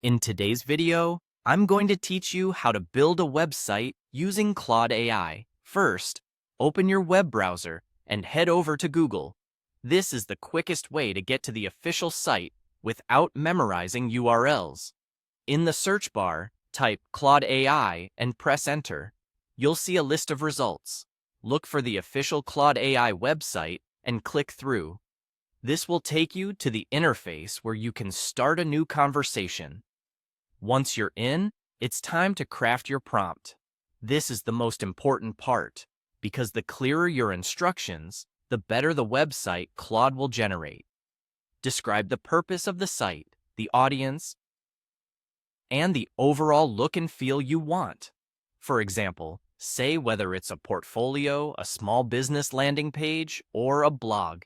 In today's video, I'm going to teach you how to build a website using Claude AI. First, open your web browser and head over to Google. This is the quickest way to get to the official site without memorizing URLs. In the search bar, type Claude AI and press enter. You'll see a list of results. Look for the official Claude AI website and click through. This will take you to the interface where you can start a new conversation. Once you're in, it's time to craft your prompt. This is the most important part, because the clearer your instructions, the better the website Claude will generate. Describe the purpose of the site, the audience, and the overall look and feel you want. For example, say whether it's a portfolio, a small business landing page, or a blog.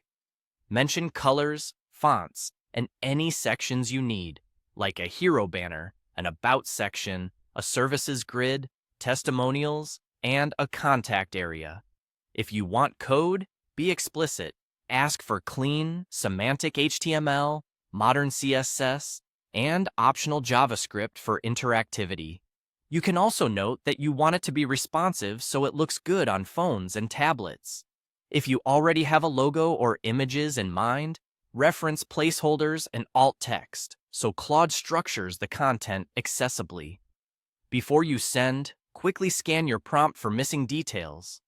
Mention colors, fonts, and any sections you need, like a hero banner, an about section, a services grid, testimonials, and a contact area. If you want code, be explicit. Ask for clean, semantic HTML, modern CSS, and optional JavaScript for interactivity. You can also note that you want it to be responsive so it looks good on phones and tablets. If you already have a logo or images in mind, reference placeholders and alt text so Claude structures the content accessibly. Before you send, quickly scan your prompt for missing details.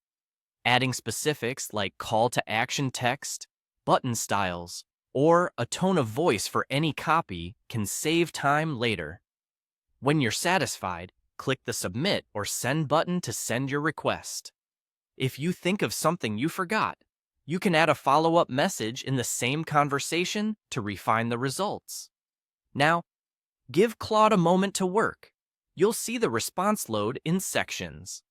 Adding specifics like call to action text, button styles, or a tone of voice for any copy can save time later. When you're satisfied, click the Submit or Send button to send your request. If you think of something you forgot, you can add a follow-up message in the same conversation to refine the results. Now, give Claude a moment to work. You'll see the response load in sections.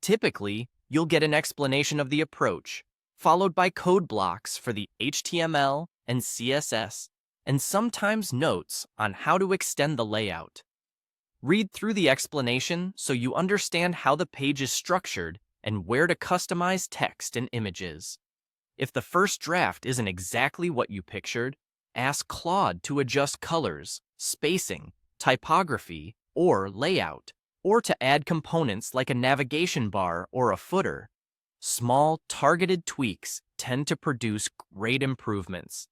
Typically, you'll get an explanation of the approach, followed by code blocks for the HTML and CSS, and sometimes notes on how to extend the layout. Read through the explanation so you understand how the page is structured and where to customize text and images. If the first draft isn't exactly what you pictured, ask Claude to adjust colors, spacing, typography, or layout, or to add components like a navigation bar or a footer. Small, targeted tweaks tend to produce great improvements.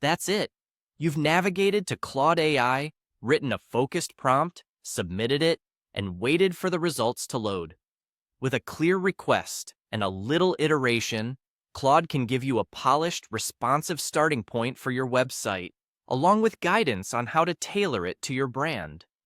That's it. You've navigated to Claude AI, written a focused prompt, submitted it, and waited for the results to load. With a clear request and a little iteration, Claude can give you a polished, responsive starting point for your website, along with guidance on how to tailor it to your brand.